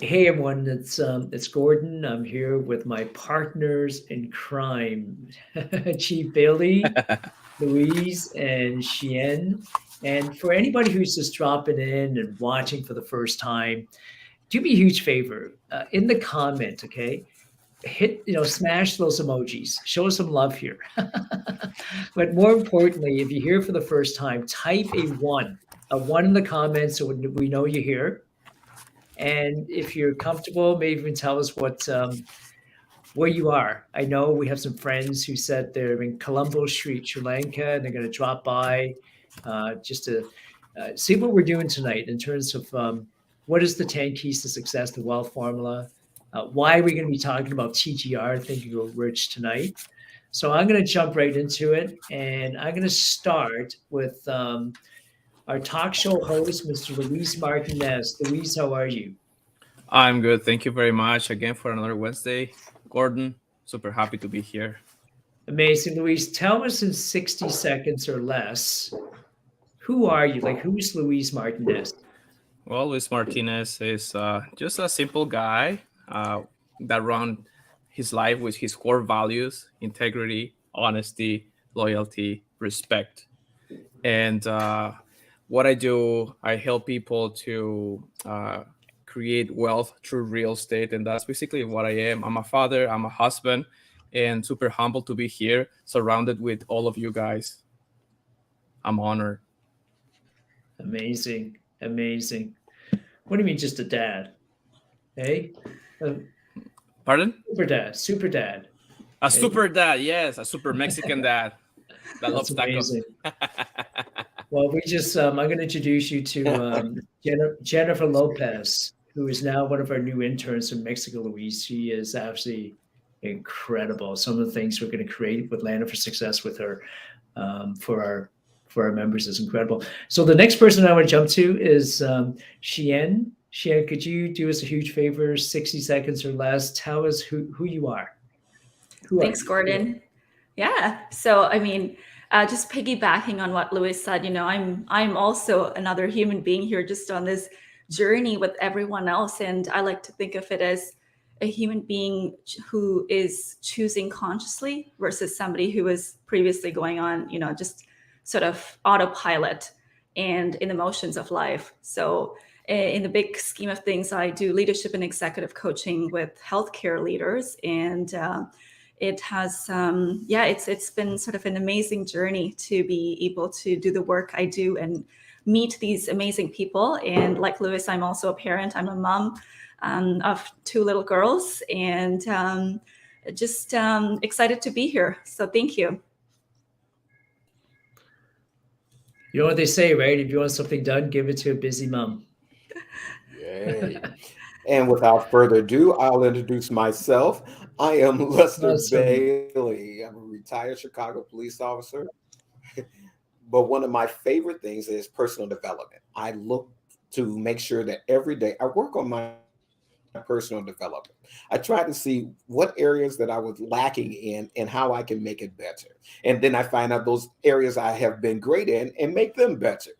Hey everyone, it's Gordon. I'm here with my partners in crime, Chief Bailey, Louise, and Chien. And for anybody who's just dropping in and watching for the first time, do me a huge favor. In the comment, okay? Smash those emojis. Show us some love here. But more importantly, if you're here for the first time, type a one in the comments so we know you're here. And if you're comfortable, maybe even tell us where you are. I know we have some friends who said they're in Colombo Street, Sri Lanka, and they're going to drop by just to see what we're doing tonight in terms of what is the 10 keys to success, the wealth formula. Why are we going to be talking about TGR, Think and Grow Rich, tonight? So I'm going to jump right into it, and I'm going to start with our talk show host, Mr. Luis Martinez. Luis, how are you? I'm good. Thank you very much again for another Wednesday. Gordon, super happy to be here. Amazing, Luis. Tell us in 60 seconds or less, who are you? Like, who's Luis Martinez? Well, Luis Martinez is just a simple guy that run his life with his core values: integrity, honesty, loyalty, respect. And what I do, I help people to create wealth through real estate, and that's basically what I am. I'm a father, I'm a husband, and super humbled to be here, surrounded with all of you guys. I'm honored. Amazing, amazing. What do you mean, just a dad? Hey, a Pardon? super dad. A Hey, super dad, yes, a super Mexican dad that that's loves tacos. amazing. Well, I'm going to introduce you to Jennifer Lopez, who is now one of our new interns from Mexico, Luis. She is absolutely incredible. Some of the things we're going to create with Lana for Success with her for our members is incredible. So the next person I want to jump to is Chien. Chien, could you do us a huge favor, 60 seconds or less? Tell us who you are. Who are Thanks, you? Gordon. Yeah. So, just piggybacking on what Louis said, I'm also another human being here, just on this journey with everyone else, and I like to think of it as a human being who is choosing consciously versus somebody who was previously going on, just sort of autopilot and in the motions of life. So, in the big scheme of things, I do leadership and executive coaching with healthcare leaders, and it has it's been sort of an amazing journey to be able to do the work I do and meet these amazing people. And like Louis, I'm also a parent. I'm a mom of two little girls, and just excited to be here. So thank you. You know what they say, right? If you want something done, give it to a busy mom. Yay. And without further ado, I'll introduce myself. I am Lester Awesome. Bailey. I'm a retired Chicago police officer. But one of my favorite things is personal development. I look to make sure that every day I work on my personal development. I try to see what areas that I was lacking in and how I can make it better. And then I find out those areas I have been great in and make them better.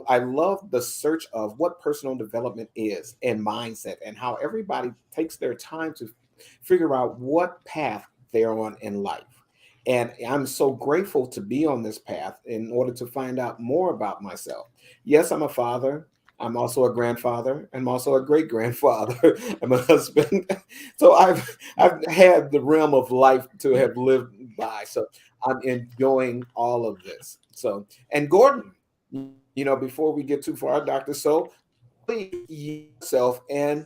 I love the search of what personal development is and mindset and how everybody takes their time to figure out what path they're on in life. And I'm so grateful to be on this path in order to find out more about myself. Yes, I'm a father. I'm also a grandfather. I'm also a great grandfather. I'm a husband. So I've had the realm of life to have lived by. So I'm enjoying all of this. So, and Gordon, before we get too far, Dr. So, please yourself and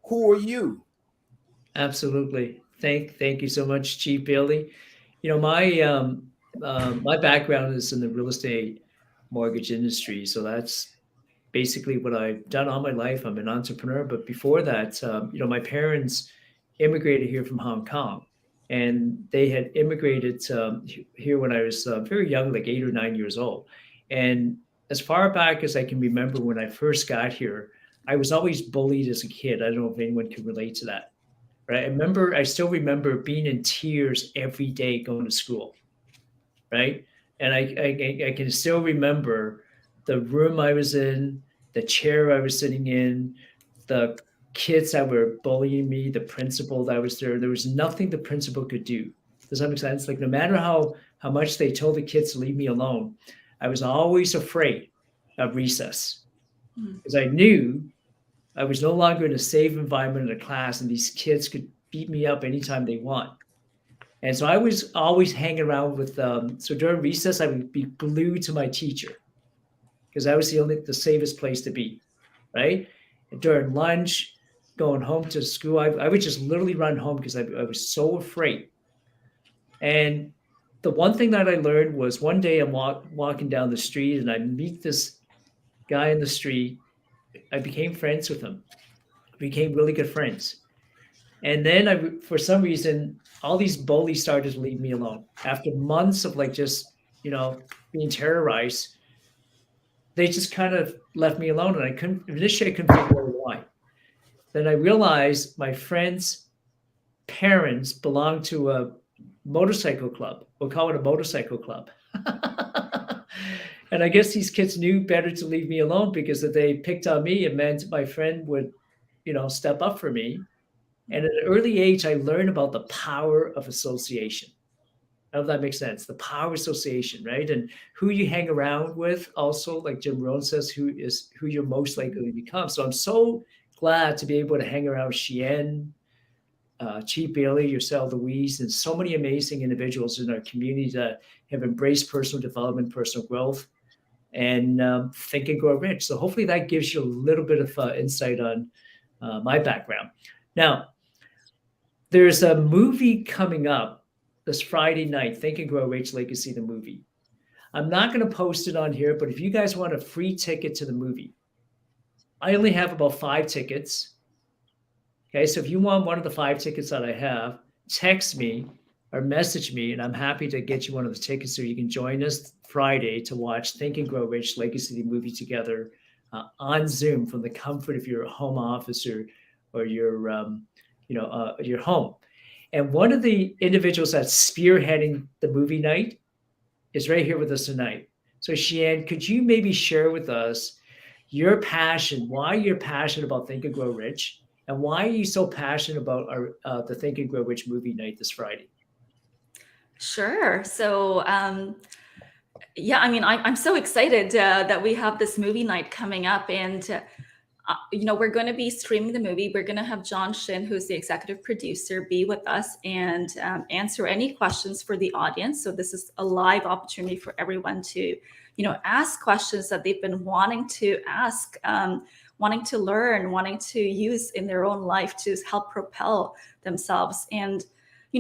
who are you? Absolutely. Thank you so much, Chief Bailey. My background is in the real estate mortgage industry, so that's basically what I've done all my life. I'm an entrepreneur, but before that, my parents immigrated here from Hong Kong, and they had immigrated here when I was very young, like 8 or 9 years old. And as far back as I can remember, when I first got here, I was always bullied as a kid. I don't know if anyone can relate to that, right? I still remember being in tears every day going to school, right? And I can still remember the room I was in, the chair I was sitting in, the kids that were bullying me, the principal that was there was nothing the principal could do. Does that make sense? Like no matter how much they told the kids to leave me alone, I was always afraid of recess because I knew I was no longer in a safe environment in a class, and these kids could beat me up anytime they want. And so I was always hanging around with so during recess I would be glued to my teacher because that was the safest place to be, right? And during lunch, going home to school, I would just literally run home because I was so afraid. And the one thing that I learned was one day I'm walking down the street and I meet this guy in the street. I became friends with him. Became really good friends. And then for some reason, all these bullies started to leave me alone. After months of like just, being terrorized, they just kind of left me alone. And initially I couldn't figure out why. Then I realized my friends' parents belonged to a motorcycle club. We'll call it a motorcycle club. And I guess these kids knew better to leave me alone because if they picked on me, it meant my friend would, step up for me. And at an early age, I learned about the power of association. I don't know if that makes sense. The power of association, right? And who you hang around with also, like Jim Rohn says, who you're most likely to become. So I'm so glad to be able to hang around Chien, Chief Bailey, yourself, Louise, and so many amazing individuals in our community that have embraced personal development, personal growth, and Think and Grow Rich. So hopefully that gives you a little bit of insight on my background. Now, there's a movie coming up this Friday night, Think and Grow Rich Legacy, the movie. I'm not going to post it on here, but if you guys want a free ticket to the movie, I only have about 5 tickets. Okay, so if you want one of the 5 tickets that I have, text me or message me, and I'm happy to get you one of the tickets so you can join us Friday to watch Think and Grow Rich Legacy, the movie together on Zoom from the comfort of your home office or your home. And one of the individuals that's spearheading the movie night is right here with us tonight. So Chien, could you maybe share with us your passion, why you're passionate about Think and Grow Rich, and why are you so passionate about the Think and Grow Rich movie night this Friday? Sure. So, I'm so excited that we have this movie night coming up, and we're going to be streaming the movie. We're going to have John Shin, who's the executive producer, be with us and answer any questions for the audience. So this is a live opportunity for everyone to, ask questions that they've been wanting to ask, wanting to learn, wanting to use in their own life to help propel themselves. And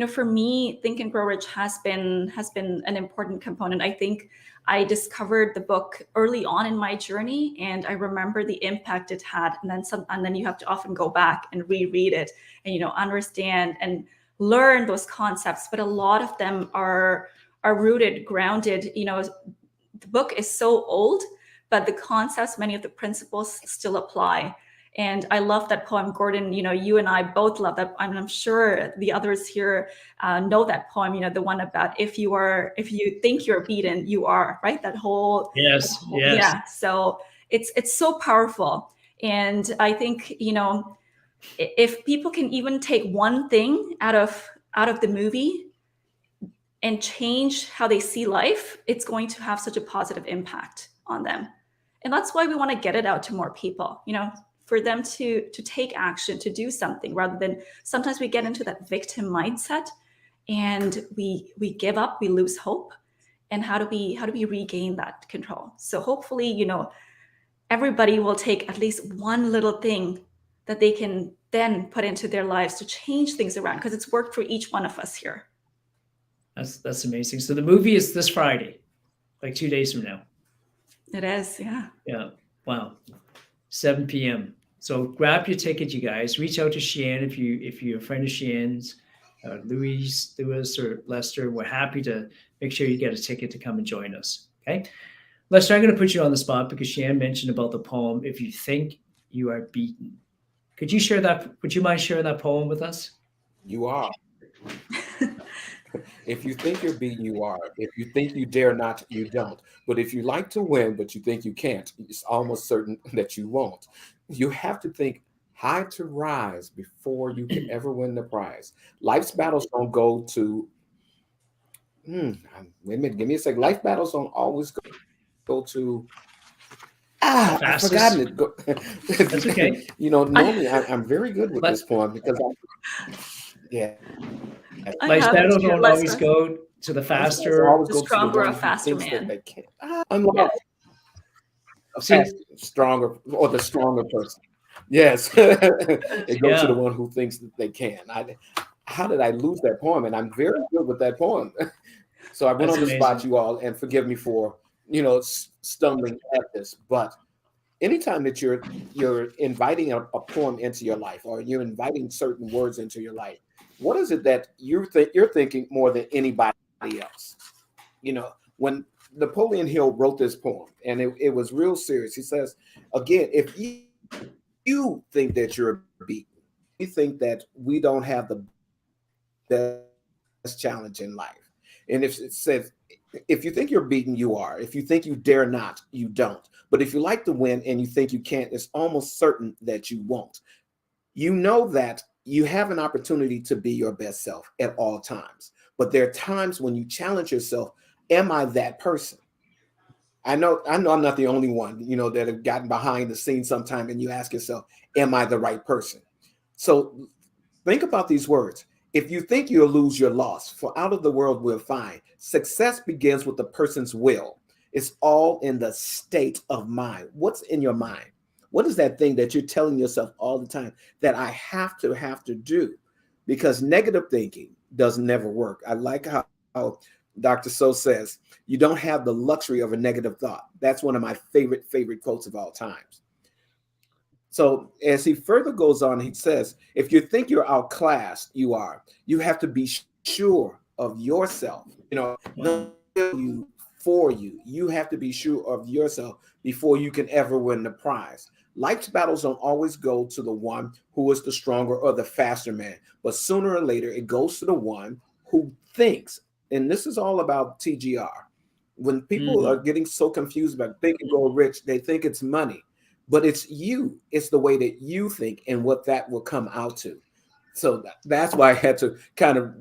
for me, Think and Grow Rich has been an important component. I think I discovered the book early on in my journey, and I remember the impact it had. And then you have to often go back and reread it and understand and learn those concepts. But a lot of them are rooted, grounded. The book is so old, but the concepts, many of the principles still apply. And I love that poem, Gordon. You and I both love that. I'm sure the others here know that poem. The one about if you think you're beaten, you are, right? That whole yes. Yeah. So it's so powerful, and I think if people can even take one thing out of the movie and change how they see life, it's going to have such a positive impact on them. And that's why we want to get it out to more people. For them to take action, to do something, rather than sometimes we get into that victim mindset and we give up, we lose hope. And how do we regain that control? So hopefully, everybody will take at least one little thing that they can then put into their lives to change things around, because it's worked for each one of us here. That's amazing. So the movie is this Friday, like 2 days from now. It is, yeah. Yeah. Wow. 7 p.m. So grab your ticket, you guys. Reach out to Chien if you're a friend of Chien's, Louis, or Lester. We're happy to make sure you get a ticket to come and join us. Okay, Lester, I'm going to put you on the spot because Chien mentioned about the poem. If you think you are beaten, could you share that? Would you mind sharing that poem with us? You are. If you think you're beaten, you are. If you think you dare not, you don't. But if you like to win, but you think you can't, it's almost certain that you won't. You have to think, high to rise before you can ever win the prize. Life's battles don't go to, wait a minute, give me a sec. Life battles don't always go to, The I've forgotten fastest. it. Go, That's okay. normally I'm very good with But this poem because yeah. I life's have it battles here. don't Let's always go to the Life's battles faster. always the go to the stronger one or who faster thinks that man. they can. Unlike Yeah. See, stronger or the stronger person. Yes, it goes to the yeah, one who thinks that they can. How did I lose that poem? And I'm very good with that poem. So I went that's on the spot, amazing. you all, and forgive me for stumbling at this. But anytime that you're inviting a poem into your life, or you're inviting certain words into your life, what is it that you're thinking more than anybody else? When Napoleon Hill wrote this poem, and it was real serious. He says, again, if you think that you're beaten, you think that we don't have the best challenge in life. And if it says, if you think you're beaten, you are. If you think you dare not, you don't. But if you like to win and you think you can't, it's almost certain that you won't. You know that you have an opportunity to be your best self at all times. But there are times when you challenge yourself, am I that person? I know I'm not the only one, that have gotten behind the scenes sometime and you ask yourself, am I the right person? So think about these words. If you think you'll lose, you're lost. For out of the world we'll find. Success begins with the person's will. It's all in the state of mind. What's in your mind? What is that thing that you're telling yourself all the time that I have to do? Because negative thinking does never work. I like how Dr. So says, you don't have the luxury of a negative thought. That's one of my favorite quotes of all times. So as he further goes on, he says, if you think you're outclassed, you are. You have to be sure of yourself. Wow. You for you. You have to be sure of yourself before you can ever win the prize. Life's battles don't always go to the one who is the stronger or the faster man, but sooner or later it goes to the one who thinks. And this is all about TGR. When people are Mhm. getting so confused about Think and Grow Rich, they think it's money, but it's you. It's the way that you think and what that will come out to. So that's why I had to kind of,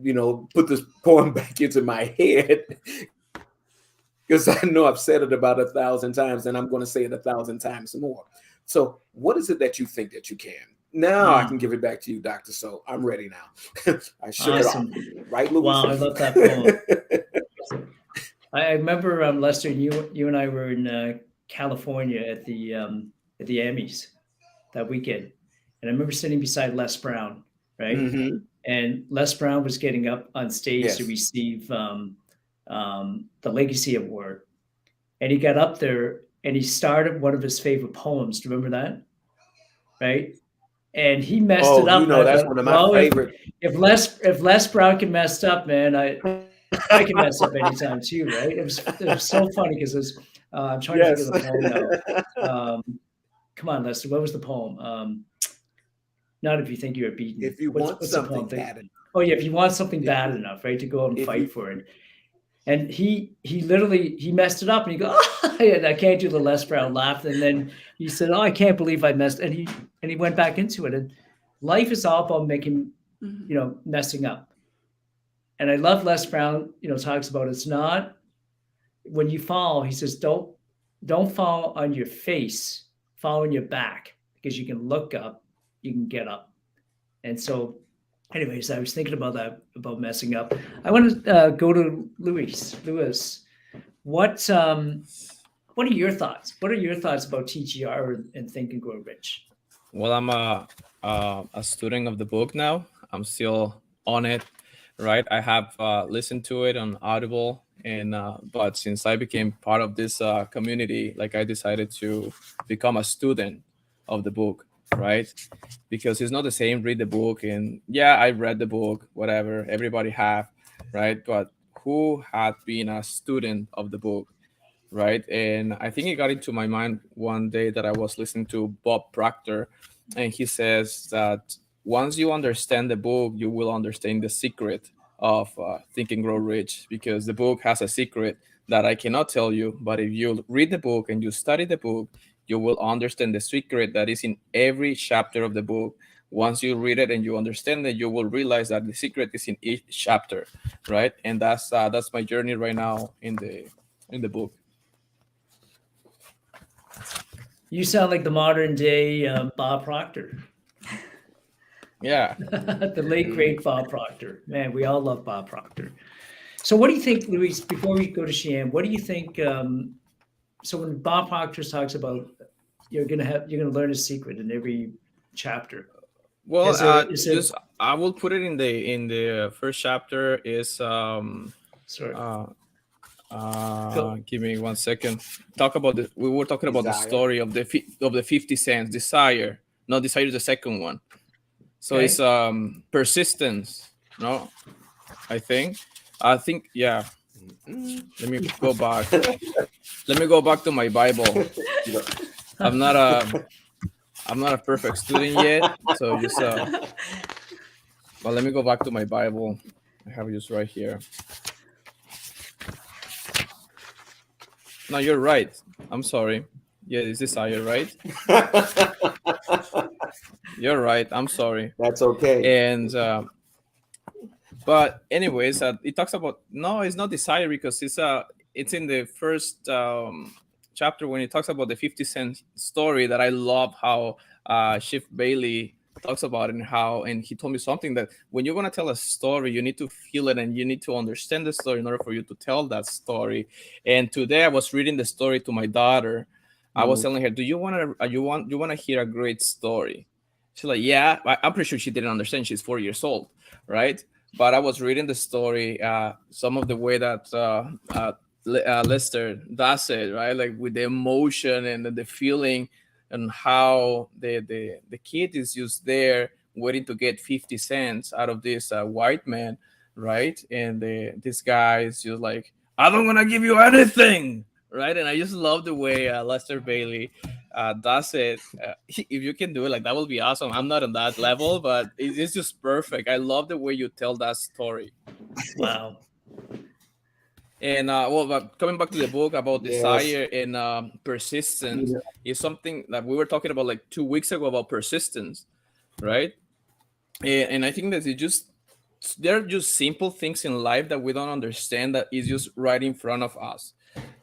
put this poem back into my head because I know I've said it about 1,000 times and I'm going to say it 1,000 times more. So, what is it that you think that you can? Now I can Mm. give it back to you, Dr. So. I'm ready now. I shook it off. Awesome. Right, Louis? Wow, I love that poem. I remember Lester, you and I were in California at the Emmys that weekend, and I remember sitting beside Les Brown, right? Hmm. And Les Brown was getting up on stage to Yes. receive the Legacy Award, and he got up there and he started one of his favorite poems. Do you remember that? Right? And he messed it Oh, up. And I that's thought, one of my well, favorite. if Les Brown can mess up, man, I can mess up anytime too, right? It was so funny because I'm trying to think of Yes. the poem now. Come on, Lester, what was the poem? Not if you think you're beaten. If you want What's the poem something thing? bad enough, Oh yeah, if you want something if bad you, enough, right, to go out and if fight you, for it. And he literally he messed it up and he go, oh, yeah, I can't do the Les Brown laugh. And then he said, oh, I can't believe I messed. And he went back into it. And life is all about making, messing up. And I love Les Brown, talks about it's not when you fall, he says, don't fall on your face, fall on your back, because you can look up, you can get up. And so, anyways, I was thinking about that, about messing up. I want to go to Louis. Louis, what are your thoughts? What are your thoughts about TGR and Think and Grow Rich? Well, I'm a student of the book now. I'm still on it, right? I have listened to it on Audible, and but since I became part of this community, like I decided to become a student of the book, right? Because it's not the same. Read the book, and yeah, I read the book, whatever. Everybody have, right? But who had been a student of the book? Right. And I think it got into my mind one day that I was listening to Bob Proctor, and he says that once you understand the book, you will understand the secret of Think and Grow Rich, because the book has a secret that I cannot tell you. But if you read the book and you study the book, you will understand the secret that is in every chapter of the book. Once you read it and you understand it, you will realize that the secret is in each chapter, right? And that's my journey right now in the book. You sound like the modern day Bob Proctor. Yeah. The late great Bob Proctor. Man, we all love Bob Proctor. So what do you think, Luis, before we go to Cheyenne, what do you think, so when Bob Proctor talks about you're gonna learn a secret in every chapter. Well, Is there just I will put it in the first chapter is sorry. give me 1 second. We were talking about the Desire. story of the 50 cents. Desire. No, Desire is the second one. So Okay. it's persistence. No, I think yeah. Let me go back. Let me go back to my Bible. I'm not a perfect student yet, so just but let me go back to my Bible. I have it just right here. No, you're right. I'm sorry. Yeah, it's Desire, right? You're right. I'm sorry. That's okay. And but anyways, it talks about, no, it's not Desire, because it's in the first chapter when it talks about the 50 cent story that I love how Chief Bailey talks about it, and he told me something that when you're going to tell a story, you need to feel it and you need to understand the story in order for you to tell that story. And today I was reading the story to my daughter. I was telling her, do you want to hear a great story? She's like, yeah. I'm pretty sure she didn't understand. She's 4 years old, right? But I was reading the story, some of the way that Lester does it, right? Like with the emotion and the feeling, and how the kid is just there waiting to get 50 cents out of this white man, right? And this guy is just like, I'm not gonna give you anything, right? And I just love the way Lester Bailey does it. If you can do it, like, that will be awesome. I'm not on that level, but it's just perfect. I love the way you tell that story. Wow. And but coming back to the book about Yes. desire and persistence, Yeah. is something that we were talking about like 2 weeks ago about persistence, right? And I think that there are just simple things in life that we don't understand, that is just right in front of us,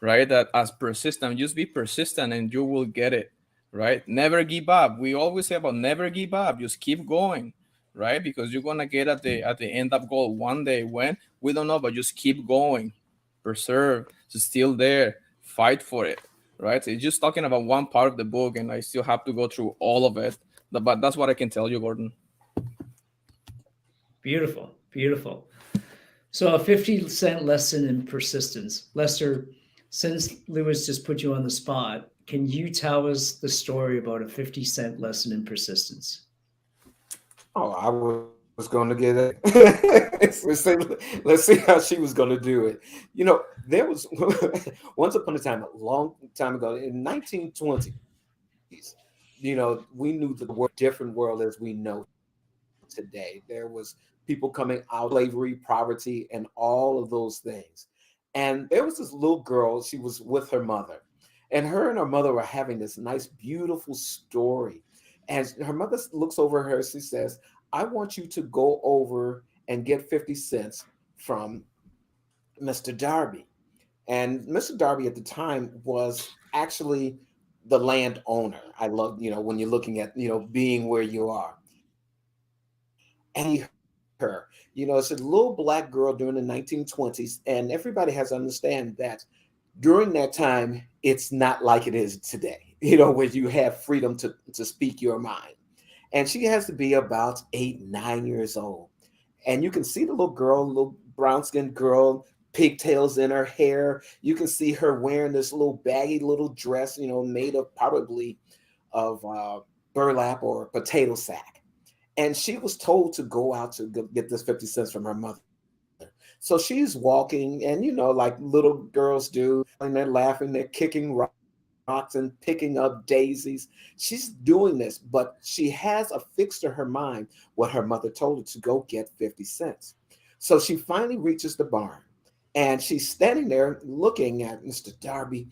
right? That as persistent, just be persistent and you will get it, right? Never give up. We always say about never give up. Just keep going, right? Because you're gonna get at the end of goal one day. When, we don't know, but just keep going. Preserve, it's still there, fight for it, right? So it's just talking about one part of the book, and I still have to go through all of it, but that's what I can tell you, Gordon. Beautiful, beautiful. So a 50 cent lesson in persistence. Lester, since Luis just put you on the spot, can you tell us the story about a 50 cent lesson in persistence? Oh, I was going to get it. Let's see how she was going to do it. You know, there was once upon a time, a long time ago, in 1920s, you know, we knew the different world as we know today. There was people coming out of slavery, poverty, and all of those things. And there was this little girl, she was with her mother. And her mother were having this nice, beautiful story. And her mother looks over her, she says, I want you to go over and get 50 cents from Mr. Darby. And Mr. Darby at the time was actually the landowner. I love, you know, when you're looking at, you know, being where you are. And her, you know, it's a little black girl during the 1920s. And everybody has to understand that during that time, it's not like it is today, you know, where you have freedom to speak your mind. And she has to be about 8, 9 years old. And you can see the little girl, little brown-skinned girl, pigtails in her hair. You can see her wearing this little baggy little dress, you know, made of probably of burlap or potato sack. And she was told to go out to get this 50 cents from her mother. So she's walking, and, you know, like little girls do, and they're laughing, they're kicking rocks and picking up daisies. She's doing this, but she has affixed to her mind what her mother told her to go get 50 cents. So she finally reaches the barn, and she's standing there looking at Mr. Darby,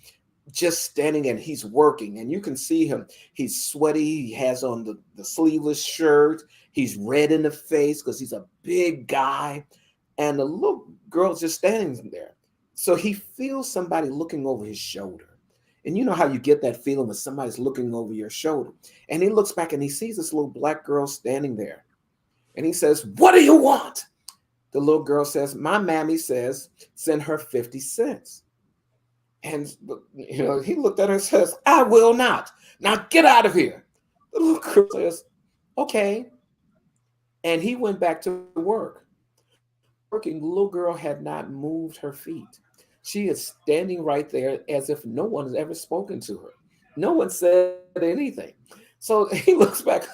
just standing and he's working, and you can see him. He's sweaty. He has on the sleeveless shirt. He's red in the face because he's a big guy. And the little girl's just standing there. So he feels somebody looking over his shoulder. And you know how you get that feeling when somebody's looking over your shoulder. And he looks back and he sees this little black girl standing there. And he says, "What do you want?" The little girl says, "My mammy says, send her 50 cents. And he looked at her and says, "I will not. Now get out of here." The little girl says, "Okay." And he went back to work. Working, the little girl had not moved her feet. She is standing right there as if no one has ever spoken to her. No one said anything. So he looks back.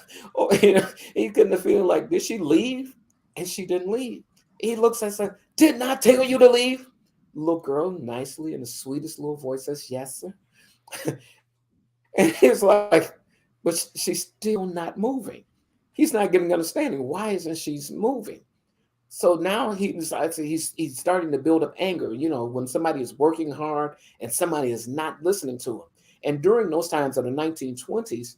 He couldn't have feel like, did she leave? And she didn't leave. He looks and says, "Didn't I tell you to leave?" Little girl nicely in the sweetest little voice says, "Yes, sir." And he's like, but she's still not moving. He's not getting understanding. Why isn't she moving? So now he decides he's starting to build up anger, when somebody is working hard and somebody is not listening to him. And during those times of the 1920s,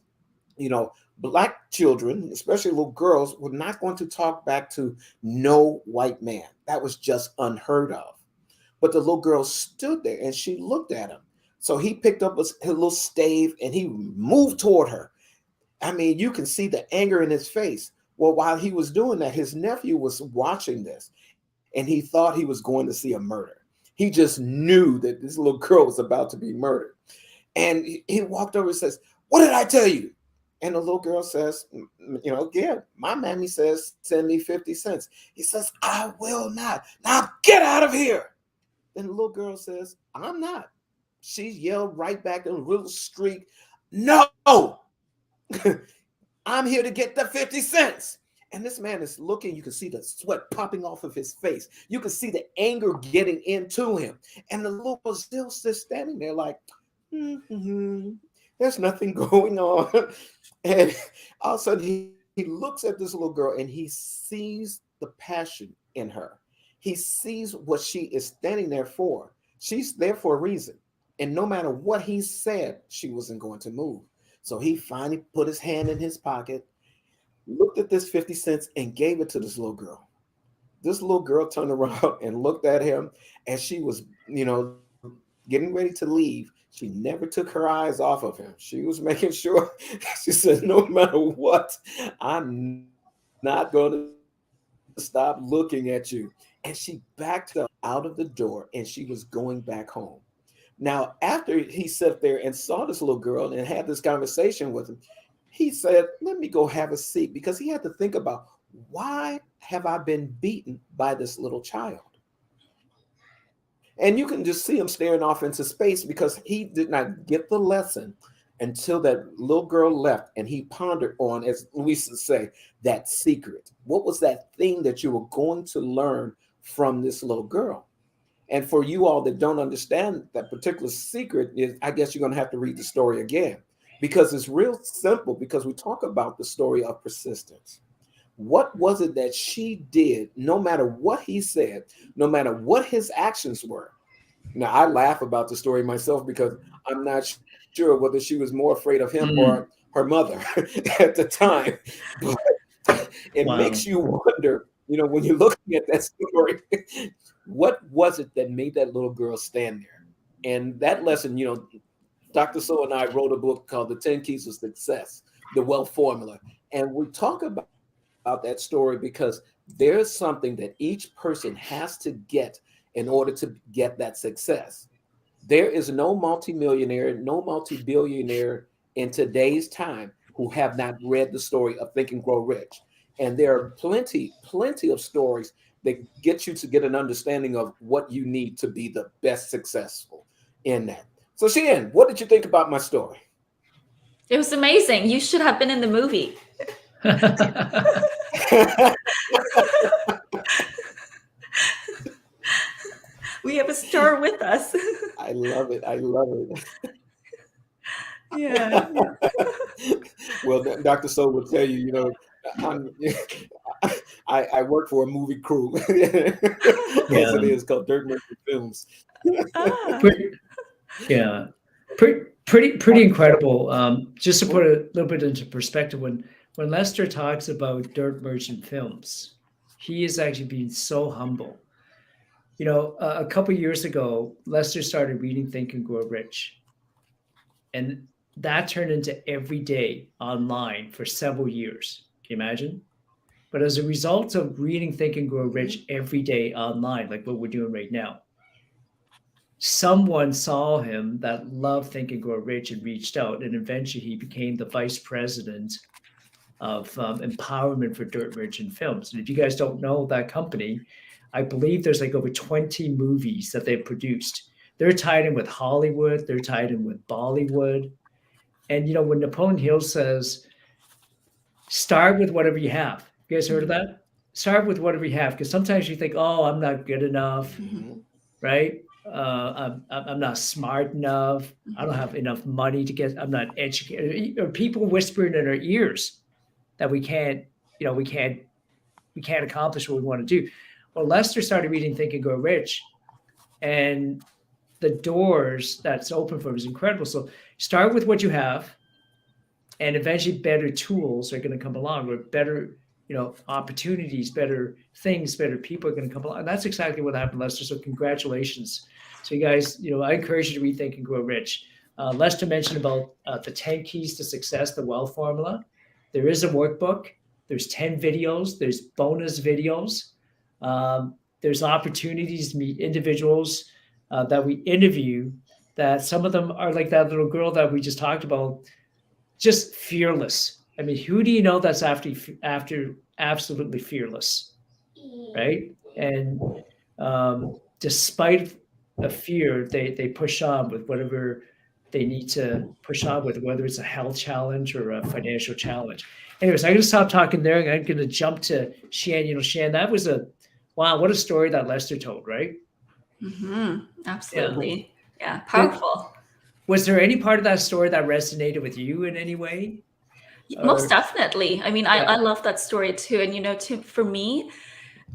Black children, especially little girls, were not going to talk back to no white man. That was just unheard of. But the little girl stood there and she looked at him. So he picked up his little stave and he moved toward her. I mean, you can see the anger in his face. Well, while he was doing that, his nephew was watching this and he thought he was going to see a murder. He just knew that this little girl was about to be murdered. And he walked over and says, "What did I tell you?" And the little girl says, again, "My mammy says, send me 50 cents. He says, "I will not. Now get out of here." And the little girl says, "I'm not." She yelled right back in a little streak, "No, I'm here to get the 50 cents. And this man is looking. You can see the sweat popping off of his face. You can see the anger getting into him. And the little girl still standing there like, there's nothing going on. And all of a sudden he looks at this little girl and he sees the passion in her. He sees what she is standing there for. She's there for a reason. And no matter what he said, she wasn't going to move. So he finally put his hand in his pocket, looked at this 50 cents and gave it to this little girl. This little girl turned around and looked at him as she was, getting ready to leave. She never took her eyes off of him. She was making sure, she said, "No matter what, I'm not going to stop looking at you." And she backed up out of the door and she was going back home. Now, after he sat there and saw this little girl and had this conversation with him, he said, "Let me go have a seat," because he had to think about, why have I been beaten by this little child? And you can just see him staring off into space because he did not get the lesson until that little girl left and he pondered on, as Luis would say, that secret. What was that thing that you were going to learn from this little girl? And for you all that don't understand that particular secret, I guess you're going to have to read the story again, because it's real simple, because we talk about the story of persistence. What was it that she did, no matter what he said, no matter what his actions were? Now, I laugh about the story myself because I'm not sure whether she was more afraid of him or her mother at the time. But it makes you wonder, when you're looking at that story, what was it that made that little girl stand there? And that lesson, Dr. So and I wrote a book called The 10 Keys of Success, the Wealth Formula. And we talk about that story because there's something that each person has to get in order to get that success. There is no multimillionaire, no multi-billionaire in today's time who have not read the story of Think and Grow Rich. And there are plenty of stories that get you to get an understanding of what you need to be the best successful in that. So Sheehan, what did you think about my story? It was amazing. You should have been in the movie. We have a star with us. I love it. Yeah. Well, Dr. So will tell you, I work for a movie crew. As it is called Dirt Merchant Films. Yeah. Pretty incredible. Just to put a little bit into perspective, when Lester talks about Dirt Merchant Films, he is actually being so humble. You know, a couple years ago, Lester started reading Think and Grow Rich, and that turned into every day online for several years. Can you imagine? But as a result of reading Think and Grow Rich every day online, like what we're doing right now, someone saw him that loved Think and Grow Rich and reached out, and eventually he became the vice president of empowerment for Dirt Merchant Films. And if you guys don't know that company, I believe there's like over 20 movies that they've produced. They're tied in with Hollywood, they're tied in with Bollywood. And you know, when Napoleon Hill says, start with whatever you have. You guys heard of that? Start with whatever you have, because sometimes you think, oh, I'm not good enough, right? I'm not smart enough. I don't have enough money to get. I'm not educated. Or people whispering in our ears that we can't accomplish what we want to do. Well, Lester started reading Think and Grow Rich, and the doors that's open for him is incredible. So start with what you have, and eventually better tools are going to come along, or better, opportunities, better things, better people are going to come along. And that's exactly what happened, Lester. So congratulations. So you guys, I encourage you to read Think and Grow Rich. Lester mentioned about the 10 keys to success, the wealth formula. There is a workbook. There's 10 videos. There's bonus videos. There's opportunities to meet individuals that we interview, that some of them are like that little girl that we just talked about, just fearless. I mean, who do you know that's after absolutely fearless, right? And despite the fear, they push on with whatever they need to push on with, whether it's a health challenge or a financial challenge. Anyways, I'm going to stop talking there, and I'm going to jump to Shan. Shan, that was wow, what a story that Lester told, right? Absolutely. Yeah, powerful. Was there any part of that story that resonated with you in any way? Most definitely. I mean, I love that story too. And, for me,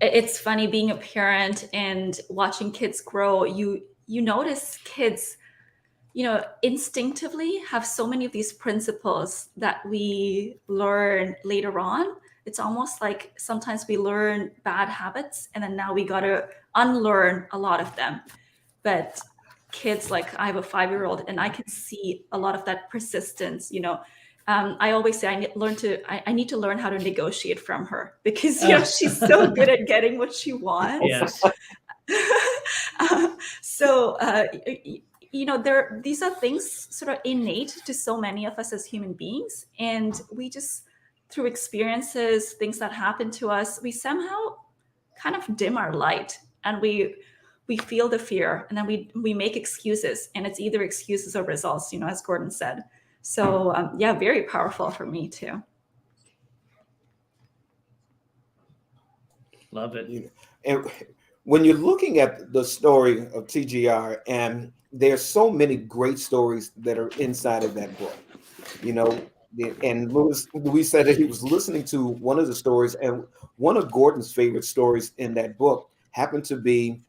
it's funny being a parent and watching kids grow. You notice kids, instinctively have so many of these principles that we learn later on. It's almost like sometimes we learn bad habits and then now we got to unlearn a lot of them. But kids, like I have a 5-year-old, and I can see a lot of that persistence. I always say I need to learn how to negotiate from her, because she's so good at getting what she wants. Yes. These are things sort of innate to so many of us as human beings, and we just, through experiences, things that happen to us, we somehow kind of dim our light, and we feel the fear, and then we make excuses, and it's either excuses or results, as Gordon said. So very powerful for me too. Love it. And when you're looking at the story of TGR, and there's so many great stories that are inside of that book, and Louis said that he was listening to one of the stories, and one of Gordon's favorite stories in that book happened to be,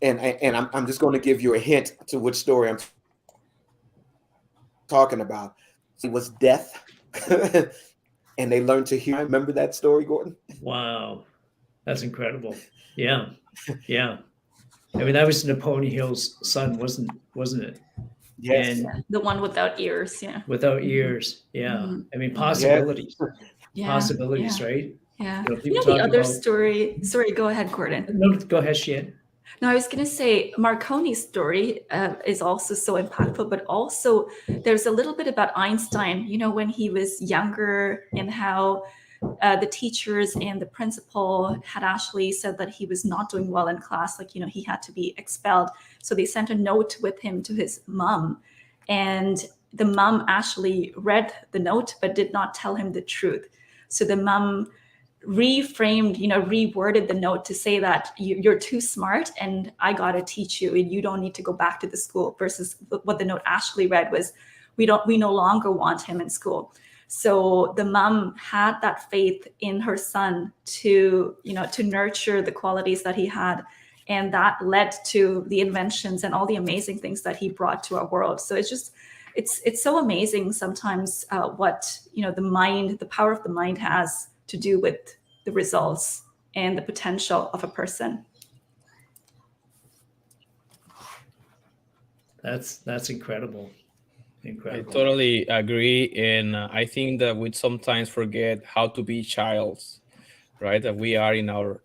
and I'm just going to give you a hint to which story I'm talking about. It was death, and they learned to hear. Remember that story, Gordon? Wow, that's incredible. Yeah. I mean, that was Napoleon Hill's son, wasn't it? Yes. And the one without ears. Yeah. Without ears. Yeah. I mean, possibilities. Yeah. Possibilities, right? Yeah. The other story. Sorry, go ahead, Gordon. No, go ahead, Shan. No, I was going to say Marconi's story is also so impactful, but also there's a little bit about Einstein, when he was younger, and how the teachers and the principal had actually said that he was not doing well in class. Like, he had to be expelled. So they sent a note with him to his mom, and the mom actually read the note, but did not tell him the truth. So the mom reworded the note to say that you're too smart and I got to teach you, and you don't need to go back to the school, versus what the note actually read was, we no longer want him in school. So the mom had that faith in her son to nurture the qualities that he had, And that led to the inventions and all the amazing things that he brought to our world. So it's so amazing sometimes what the power of the mind has to do with the results and the potential of a person. That's incredible. I Incredible. totally agree, and I think that we sometimes forget how to be childs, right? That we are in our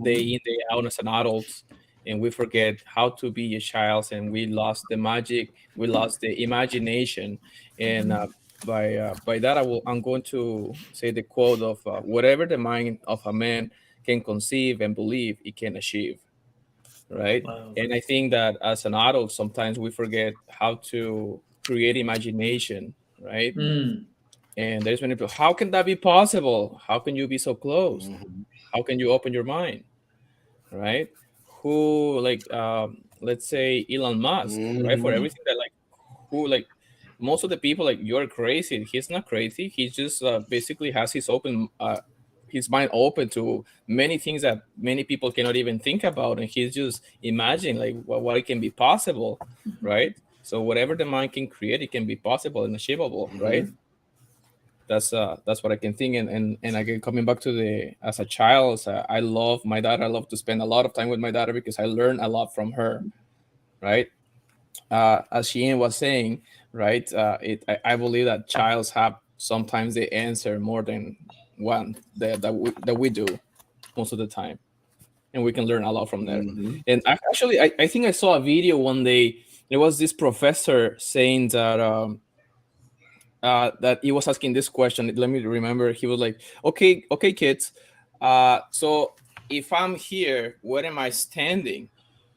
day in, day out as an adults, and we forget how to be a child, and we lost the magic, we lost the imagination, and by that I'm going to say the quote of whatever the mind of a man can conceive and believe, it can achieve, right? Wow. And I think that as an adult, sometimes we forget how to create imagination, right? Mm. And there's many people, how can that be possible? How can you be so close? How can you open your mind, right? Who, like, let's say Elon Musk, right? For everything that, like, who, like, most of the people, like, you're crazy. He's not crazy. He just basically has his mind open to many things that many people cannot even think about, and he's just imagining, like, what it can be possible, right? So whatever the mind can create, it can be possible and achievable, right? That's what I can think. And again, coming back to the, as a child, I love my daughter. I love to spend a lot of time with my daughter because I learn a lot from her, right? As Sheehan was saying, right? I believe that childs have sometimes the answer more than one that we do most of the time, and we can learn a lot from there. And I think I saw a video one day. There was this professor saying that that he was asking this question. Let me remember. He was like, okay, kids. So if I'm here, where am I standing?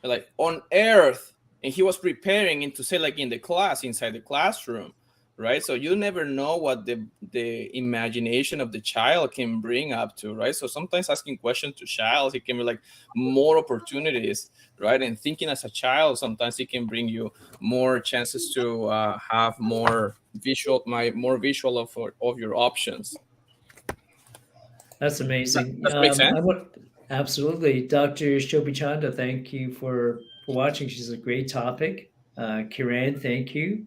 Like, on Earth. And he was preparing to say, like, in the class, inside the classroom, right? So you never know what the imagination of the child can bring up to, right? So sometimes asking questions to child, it can be like more opportunities, right? And thinking as a child, sometimes it can bring you more chances to have more visual of your options. That's amazing. Does that make sense? Absolutely. Dr. Shobi Chanda, thank you for watching. She's a great topic. Kiran, thank you.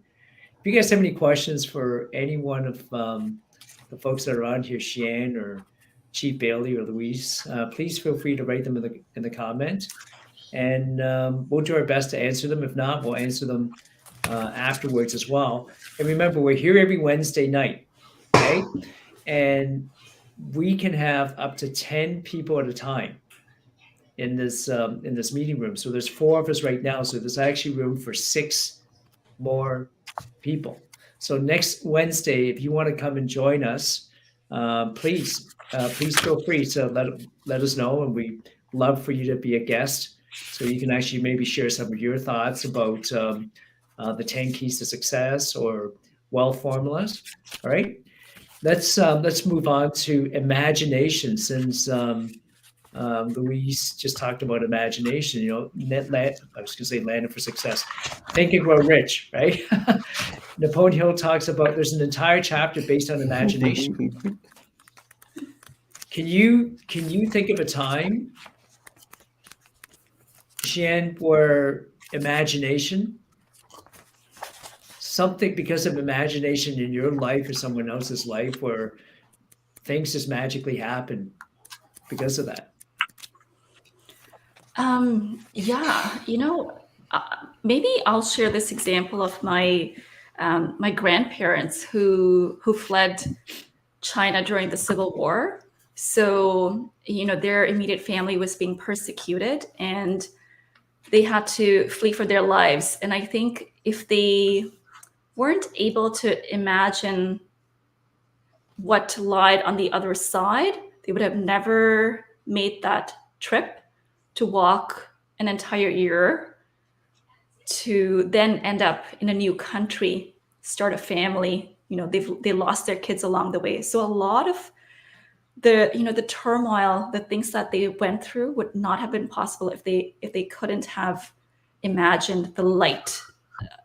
If you guys have any questions for any one of the folks that are on here, Sheehan or Chief Bailey or Louise, please feel free to write them in the comment. And we'll do our best to answer them. If not, we'll answer them afterwards as well. And remember, we're here every Wednesday night, okay? And we can have up to 10 people at a time in this meeting room. So there's 4 of us right now. So there's actually room for 6 more people. So next Wednesday, if you want to come and join us, please feel free to let us know, and we love for you to be a guest, so you can actually maybe share some of your thoughts about the 10 keys to success or wealth formulas. All right, let's move on to imagination, since Louise just talked about imagination. I was going to say landing for success, think and grow rich, right? Napoleon Hill talks about there's an entire chapter based on imagination. Can you think of a time, Sheehan, where imagination, something because of imagination in your life or someone else's life, where things just magically happen because of that? Yeah, maybe I'll share this example of my grandparents who fled China during the Civil War. So, their immediate family was being persecuted and they had to flee for their lives. And I think if they weren't able to imagine what lied on the other side, they would have never made that trip to walk an entire year to then end up in a new country, start a family. They lost their kids along the way. So a lot of the turmoil, the things that they went through would not have been possible if they couldn't have imagined the light,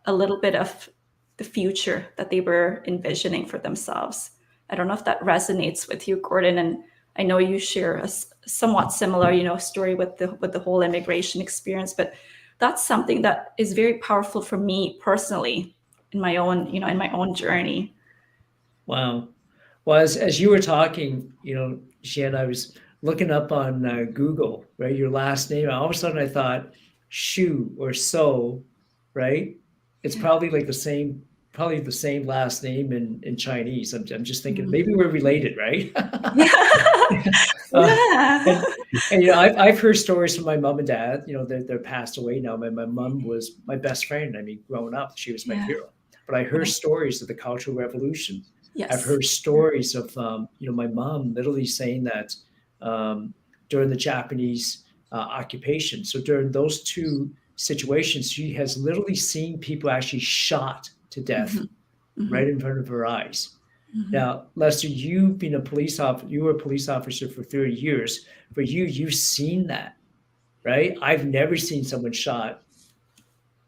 a little bit of the future that they were envisioning for themselves. I don't know if that resonates with you, Gordon, and I know you share a somewhat similar, story with the whole immigration experience, but that's something that is very powerful for me personally in my own, in my own journey. Wow. Well, as you were talking, Xian, I was looking up on Google, right? Your last name. All of a sudden, I thought Shu or So, right? It's probably like probably the same last name in Chinese. I'm just thinking maybe we're related, right? Yeah. And I've heard stories from my mom and dad. They're passed away now. My mom was my best friend. I mean, growing up, she was my hero. But I heard stories of the Cultural Revolution. Yes. I've heard stories of my mom literally saying that during the Japanese occupation. So during those two situations, she has literally seen people actually shot to death right in front of her eyes. Now, Lester, you've been a police officer. You were a police officer for 30 years. For you, you've seen that, right? I've never seen someone shot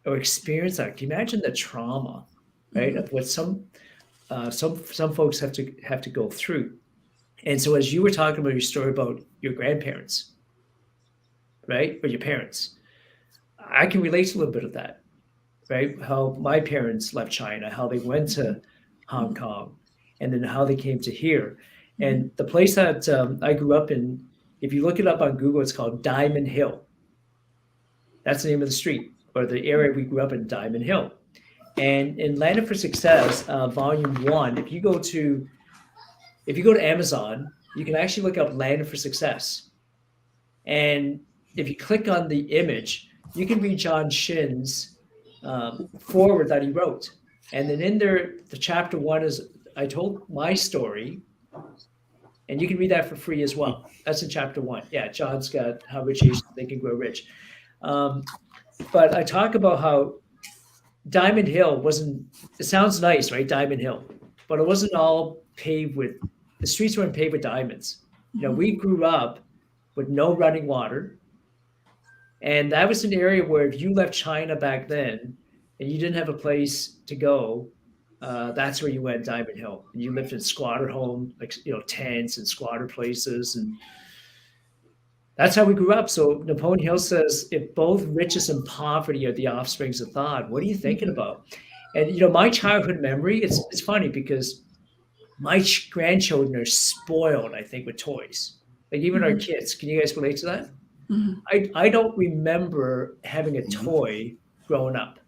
or experience that. Can you imagine the trauma, right, of what some folks have to go through? And so, as you were talking about your story about your grandparents, right, or your parents, I can relate to a little bit of that, right? How my parents left China, how they went to Hong Kong, and then how they came to here. And the place that I grew up in, if you look it up on Google, it's called Diamond Hill. That's the name of the street, or the area we grew up in, Diamond Hill. And in Landed for Success, Volume 1, if you go to Amazon, you can actually look up Landed for Success. And if you click on the image, you can read John Shin's foreword that he wrote. And then in there, the chapter 1 is, I told my story, and you can read that for free as well. That's in chapter 1. Yeah, John's got How Rich Asians Think and Grow Rich. But I talk about how Diamond Hill it sounds nice, right? Diamond Hill, but it wasn't all the streets weren't paved with diamonds. We grew up with no running water. And that was an area where if you left China back then and you didn't have a place to go, that's where you went, Diamond Hill. And you lived in squatter home, like, tents and squatter places. And that's how we grew up. So Napoleon Hill says, if both riches and poverty are the offsprings of thought, what are you thinking about? And, my childhood memory, it's funny because my grandchildren are spoiled, I think, with toys. Like even our kids. Can you guys relate to that? I don't remember having a toy growing up.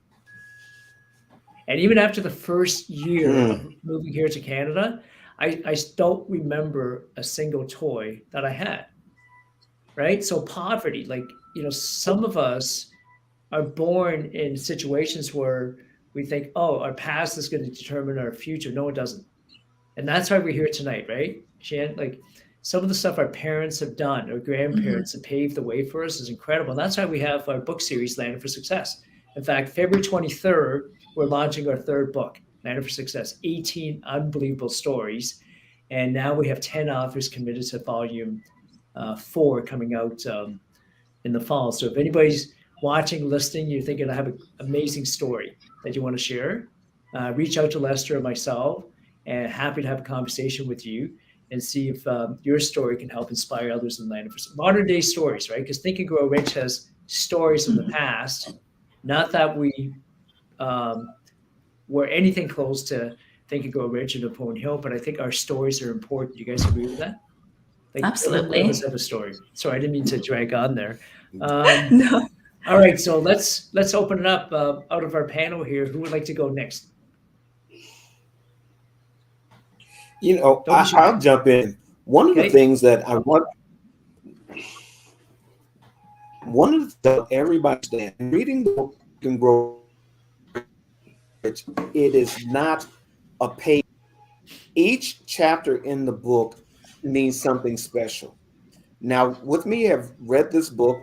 And even after the first year of moving here to Canada, I don't remember a single toy that I had. Right? So poverty, like, some of us are born in situations where we think, oh, our past is going to determine our future. No, it doesn't. And that's why we're here tonight, right, Shan? Like, some of the stuff our parents have done, or grandparents have paved the way for us is incredible. And that's why we have our book series, Landed for Success. In fact, February 23rd, we're launching our third book, Landed for Success, 18 unbelievable stories. And now we have 10 authors committed to volume 4 coming out in the fall. So if anybody's watching, listening, you're thinking I have an amazing story that you want to share, reach out to Lester or myself, and happy to have a conversation with you and see if your story can help inspire others in Landed for modern day stories, right? Because Think and Grow Rich has stories in the past, not that we were anything close to Think and Grow Rich and Napoleon Hill, but I think our stories are important. You guys agree with that? Like, absolutely. Let's have a story. Sorry, I didn't mean to drag on there. No. All right, so let's open it up out of our panel here. Who would like to go next? I'll jump in. One of the things that I want to everybody understand, reading the book Think and Grow Rich, it is not a page. Each chapter in the book means something special. Now, with me, have read this book,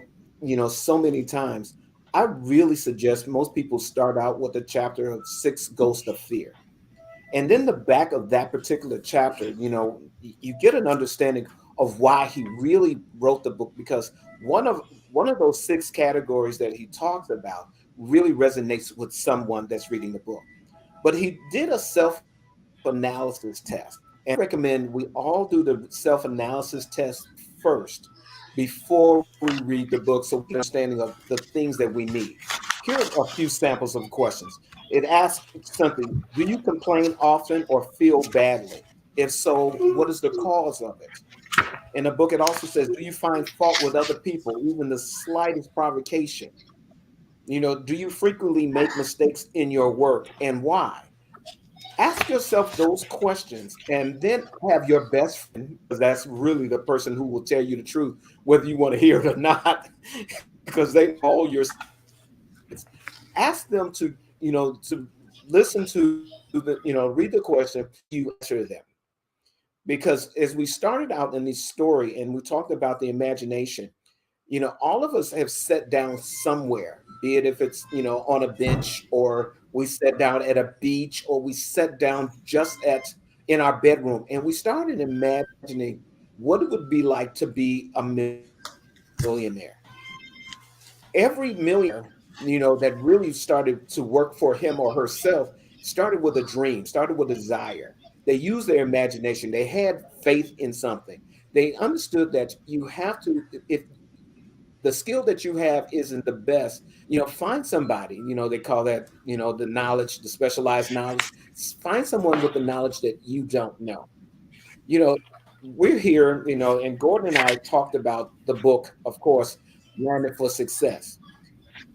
so many times. I really suggest most people start out with a chapter of 6 Ghosts of Fear. And then the back of that particular chapter, you get an understanding of why he really wrote the book, because one of those 6 categories that he talks about really resonates with someone that's reading the book. But he did a self-analysis test. And I recommend we all do the self-analysis test first before we read the book, so we have understanding of the things that we need. Here are a few samples of questions. It asks something: do you complain often or feel badly? If so, what is the cause of it? In the book, it also says, do you find fault with other people, even the slightest provocation? Do you frequently make mistakes in your work, and why? Ask yourself those questions, and then have your best friend, because that's really the person who will tell you the truth, whether you want to hear it or not, because they know all your secrets. Ask them to listen to read the question, you answer them. Because as we started out in this story and we talked about the imagination, all of us have sat down somewhere, be it if it's, on a bench, or we sat down at a beach, or we sat down just in our bedroom, and we started imagining what it would be like to be a millionaire. Every millionaire, that really started to work for him or herself started with a dream, started with a desire. They used their imagination. They had faith in something. They understood that you have to, if the skill that you have isn't the best, find somebody, they call that, the knowledge, the specialized knowledge. Find someone with the knowledge that you don't know. You know, we're here, and Gordon and I talked about the book, of course, Learning for Success.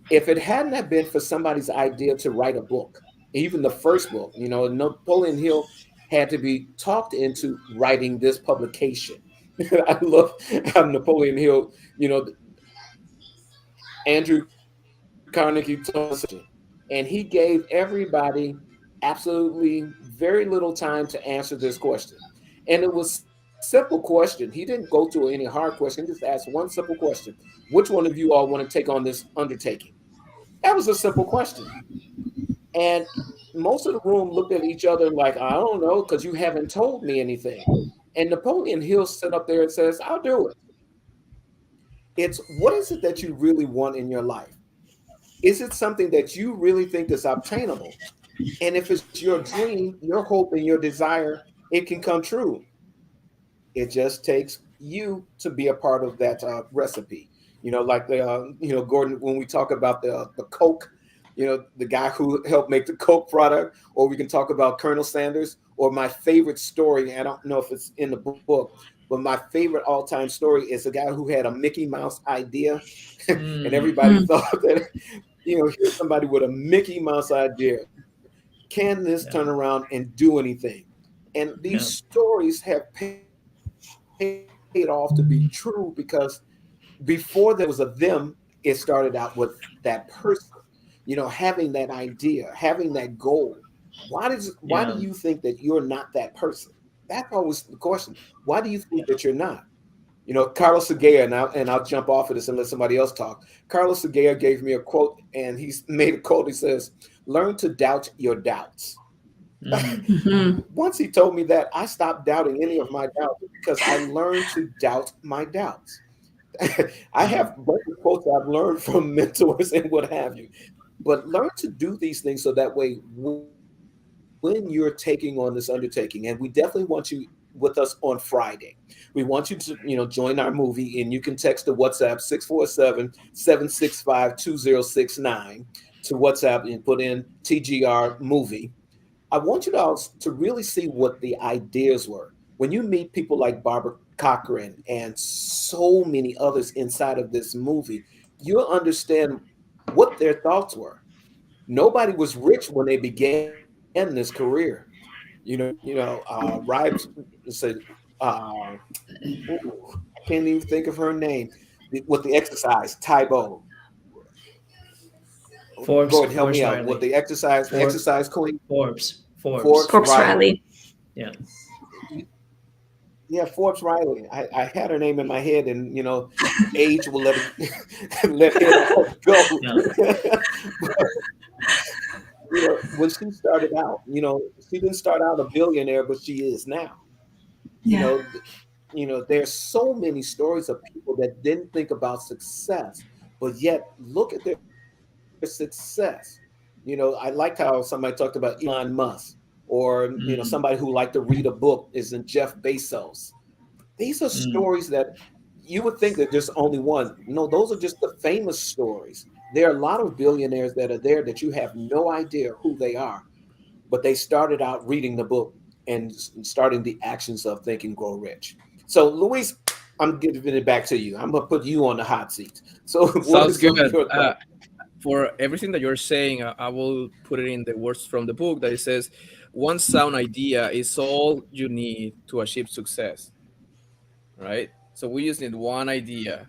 If it hadn't have been for somebody's idea to write a book, even the first book, Napoleon Hill had to be talked into writing this publication. I love how Napoleon Hill, Andrew Carnegie told us, and he gave everybody absolutely very little time to answer this question. And it was a simple question. He didn't go to any hard question. He just asked one simple question: which one of you all want to take on this undertaking? That was a simple question. And most of the room looked at each other like, I don't know, because you haven't told me anything. And Napoleon Hill stood up there and says, I'll do it. It's, what is it that you really want in your life? Is it something that you really think is obtainable? And if it's your dream, your hope, and your desire, it can come true. It just takes you to be a part of that recipe. Like Gordon, when we talk about the Coke, the guy who helped make the Coke product, or we can talk about Colonel Sanders, or my favorite story. I don't know if it's in the book, but my favorite all-time story is a guy who had a Mickey Mouse idea, and everybody thought that, here's somebody with a Mickey Mouse idea. Can this turn around and do anything? And these stories have paid off to be true, because before there was a them, it started out with that person, having that idea, having that goal. Why do you think that you're not that person? That's always the question. Why do you think that you're not? Carlos Segura, and I'll jump off of this and let somebody else talk. Carlos Segura gave me a quote, and he's made a quote. He says, learn to doubt your doubts. Once he told me that, I stopped doubting any of my doubts, because I learned to doubt my doubts. I have bunch of quotes I've learned from mentors and what have you, but learn to do these things so that way when you're taking on this undertaking, and we definitely want you with us on Friday. We want you to, join our movie, and you can text the WhatsApp 647-765-2069 to WhatsApp and put in TGR movie. I want you to really see what the ideas were. When you meet people like Barbara Cochran and so many others inside of this movie, you'll understand what their thoughts were. Nobody was rich when they began this career. Rives said, I can't even think of her name. With the exercise, Tybo. Forbes, Go ahead, help me out Riley. with the exercise queen. Forbes Riley. Yeah. Yeah, Forbes Riley. I had her name in my head, and age will let it go. But, when she started out, she didn't start out a billionaire, but she is now. There's so many stories of people that didn't think about success, but yet look at their success. I liked how somebody talked about Elon Musk. or somebody who liked to read a book isn't Jeff Bezos. These are stories that you would think that there's only one. No, those are just the famous stories. There are a lot of billionaires that are there that you have no idea who they are, but they started out reading the book and starting the actions of Think and Grow Rich. So, Luis, I'm giving it back to you. I'm going to put you on the hot seat. So, Sounds good. For everything that you're saying, I will put it in the words from the book that it says, one sound idea is all you need to achieve success, right? So we just need one idea,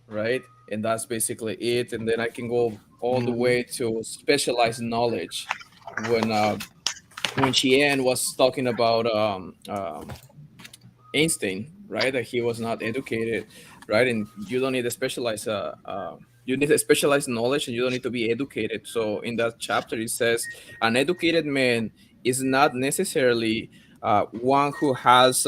right? And that's basically it. And then I can go all the way to specialized knowledge. When Chien was talking about Einstein, right? That he was not educated, right? And you don't need a specialized you need a specialized knowledge, and you don't need to be educated. So in that chapter, it says an educated man is not necessarily one who has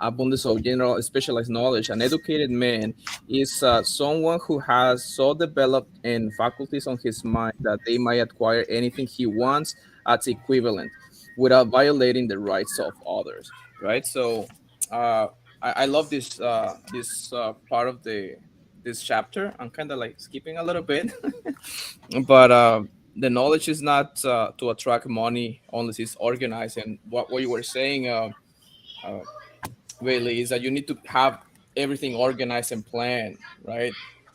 abundance of general specialized knowledge. An educated man is someone who has so developed and faculties on his mind that they might acquire anything he wants as equivalent without violating the rights of others, right? So I love this part of this chapter. I'm kind of like skipping a little bit, but the knowledge is not to attract money unless it's organized. And what you were saying, Bailey, is that you need to have everything organized and planned, right,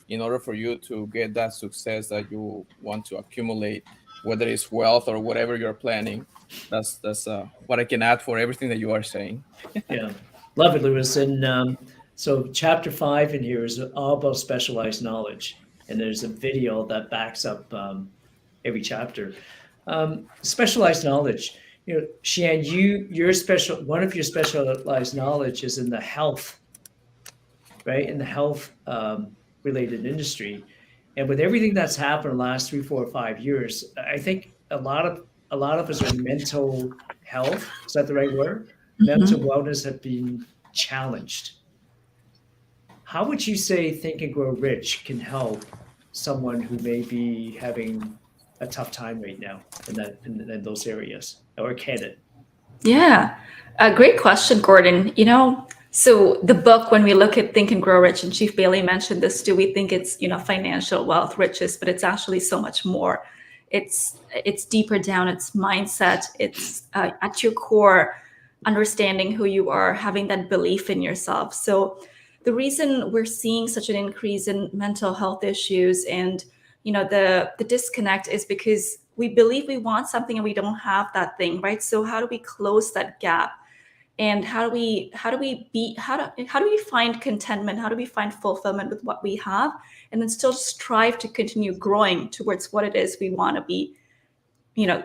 in order for you to get that success that you want to accumulate, whether it's wealth or whatever you're planning. That's what I can add for everything that you are saying. Yeah, love it, Luis. And so chapter 5 in here is all about specialized knowledge, and there's a video that backs up every chapter. Specialized knowledge. Chien, one of your specialized knowledge is in the health, right? In the health related industry. And with everything that's happened in the last 3, 4, 5 years, I think a lot of us are mental health. Is that the right word? Mental wellness have been challenged. How would you say Think and Grow Rich can help someone who may be having a tough time right now in those areas, or can it? Yeah, a great question, Gordon. So the book, when we look at Think and Grow Rich, and Chief Bailey mentioned this too, we think it's financial wealth, riches, but it's actually so much more. It's deeper down. It's mindset. It's at your core, understanding who you are, having that belief in yourself. So the reason we're seeing such an increase in mental health issues and the disconnect is because we believe we want something and we don't have that thing, right? So how do we close that gap? And how do we find contentment? How do we find fulfillment with what we have, and then still strive to continue growing towards what it is we want to be,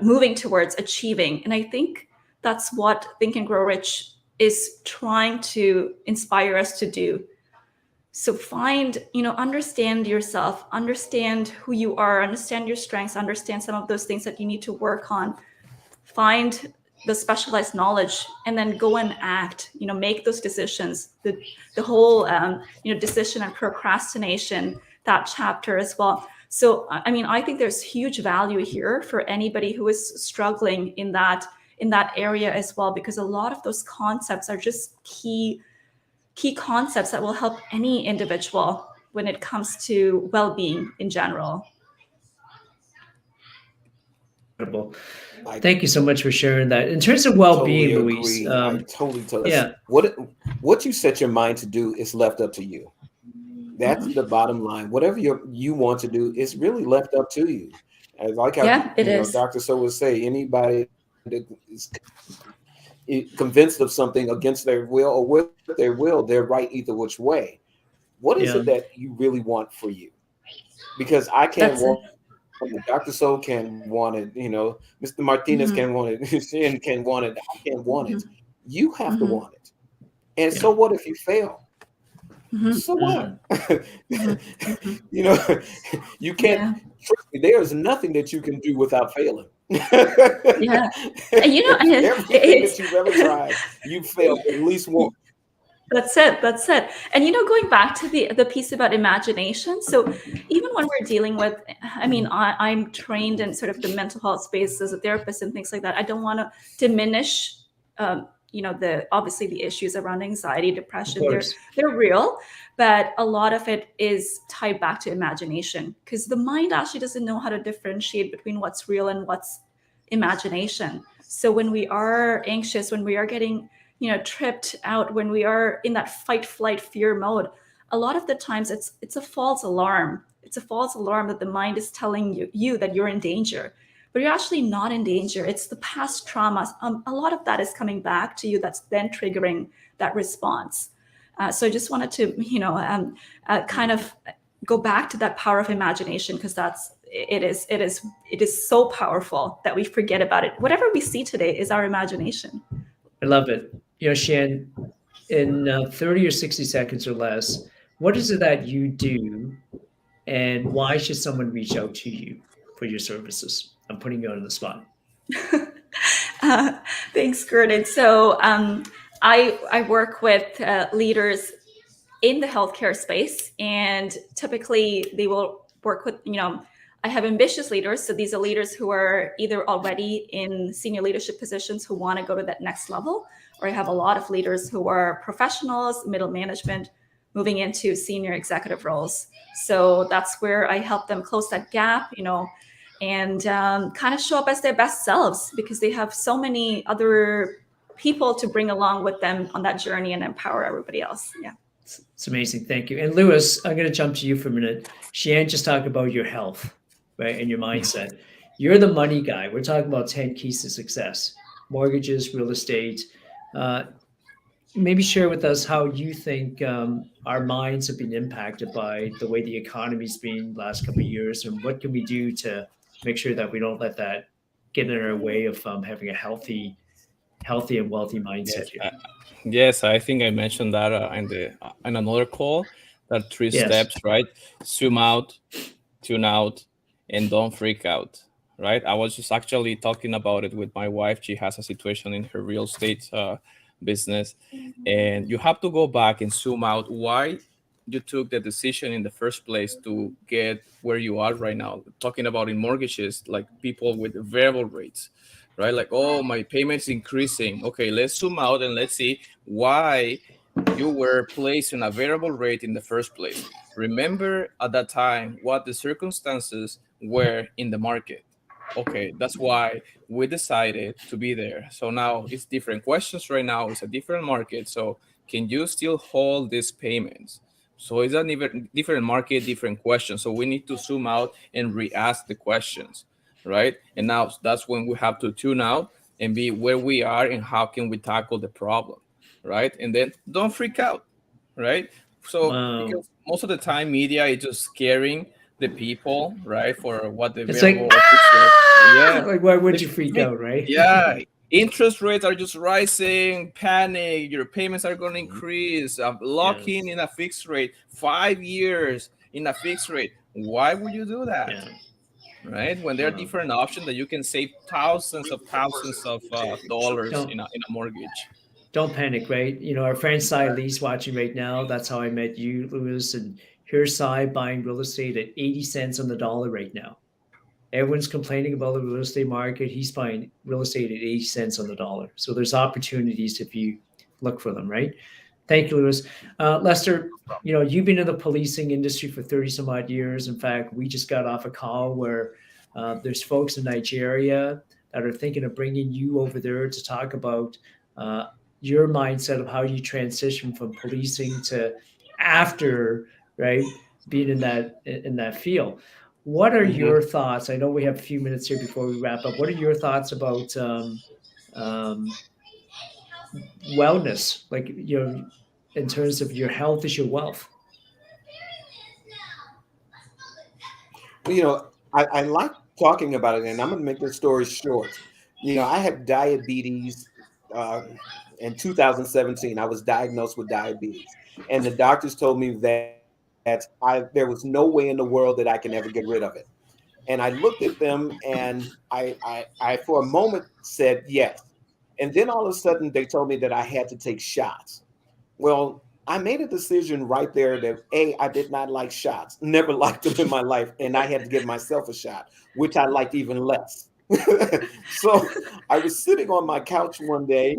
moving towards achieving? And I think that's what Think and Grow Rich is trying to inspire us to do. So understand yourself, understand who you are, understand your strengths, understand some of those things that you need to work on, find the specialized knowledge, and then go and act, make those decisions. The whole, decision and procrastination, that chapter as well. So, I think there's huge value here for anybody who is struggling in that area as well, because a lot of those concepts are just key concepts that will help any individual when it comes to well-being in general. Incredible. Thank you so much for sharing that. In terms of well-being, totally Luis, I totally. Yeah. What you set your mind to do is left up to you. That's the bottom line. Whatever you want to do is really left up to you. And like it is. Dr. So would say, anybody that is convinced of something against their will or with their will, they're right either which way. What is it that you really want for you? Because I can't want it. Dr. So can want it, Mr. Martinez can want it, Chien can want it, I can't want it. You have to want it. And so what if you fail? So what? You can't, trust me, there is nothing that you can do without failing. Yeah. Everything that you've ever tried, you failed at least once. That's it. That's it. And going back to the piece about imagination. So even when we're dealing with, I mean, I'm trained in sort of the mental health space as a therapist and things like that. I don't want to diminish, obviously the issues around anxiety, Of depression. course. They're real, but a lot of it is tied back to imagination, because the mind actually doesn't know how to differentiate between what's real and what's imagination. So when we are anxious, when we are getting tripped out, when we are in that fight, flight, fear mode, a lot of the times it's a false alarm. It's a false alarm that the mind is telling you that you're in danger, but you're actually not in danger. It's the past traumas. A lot of that is coming back to you. That's then triggering that response. So I just wanted to, kind of go back to that power of imagination, because it is so powerful that we forget about it. Whatever we see today is our imagination. I love it. Xian, in 30 or 60 seconds or less, what is it that you do, and why should someone reach out to you for your services? I'm putting you on the spot. Thanks, Gordon. So I work with leaders in the healthcare space, and typically they will work with, I have ambitious leaders. So these are leaders who are either already in senior leadership positions who want to go to that next level, or I have a lot of leaders who are professionals, middle management, moving into senior executive roles. So that's where I help them close that gap, and kind of show up as their best selves, because they have so many other people to bring along with them on that journey and empower everybody else. Yeah. It's amazing. Thank you. And Lewis, I'm going to jump to you for a minute. Xian just talked about your health, right? And your mindset. You're the money guy. We're talking about 10 keys to success: mortgages, real estate. Maybe share with us how you think our minds have been impacted by the way the economy's been the last couple of years, and what can we do to make sure that we don't let that get in our way of having a healthy and wealthy mindset here. Yes, I think I mentioned that in another call. That three steps, right? Zoom out, tune out, and don't freak out, right? I was just actually talking about it with my wife. She has a situation in her real estate business, and you have to go back and zoom out why you took the decision in the first place to get where you are right now. Talking about in mortgages, like people with variable rates, right? Like, oh, my payment's increasing. Okay, let's zoom out and let's see why you were placed in a variable rate in the first place. Remember at that time what the circumstances were in the market. Okay, that's why we decided to be there. So now it's different questions right now. It's a different market. So can you still hold these payments? So it's an even different market, different questions. So we need to zoom out and re-ask the questions, right? And now that's when we have to tune out and be where we are and how can we tackle the problem, right? And then don't freak out, right? So because most of the time media is just scaring the people, right, for what the it's like, like, why would you freak out, right? Yeah, interest rates are just rising, panic, your payments are going to increase, lock in a fixed rate, 5 years in a fixed rate. Why would you do that? Right, when there are different options that you can save thousands of dollars in a mortgage. Don't panic, right? Our friend Cy Lee's watching right now. That's how I met you, Lewis. And here's Cy buying real estate at 80 cents on the dollar right now. Everyone's complaining about the real estate market. He's buying real estate at 80 cents on the dollar. So there's opportunities if you look for them, right? Thank you, Lewis. Lester, you've been in the policing industry for 30 some odd years. In fact, we just got off a call where there's folks in Nigeria that are thinking of bringing you over there to talk about your mindset of how you transition from policing to after, right, being in that field. What are your thoughts? I know we have a few minutes here before we wrap up. What are your thoughts about wellness, like, in terms of your health is your wealth? I like talking about it, and I'm going to make this story short. I have diabetes. In 2017, I was diagnosed with diabetes, and the doctors told me that there was no way in the world that I can ever get rid of it. And I looked at them, and I for a moment said yes. And then all of a sudden they told me that I had to take shots. Well, I made a decision right there that I did not like shots, never liked them in my life, and I had to give myself a shot, which I liked even less. So I was sitting on my couch one day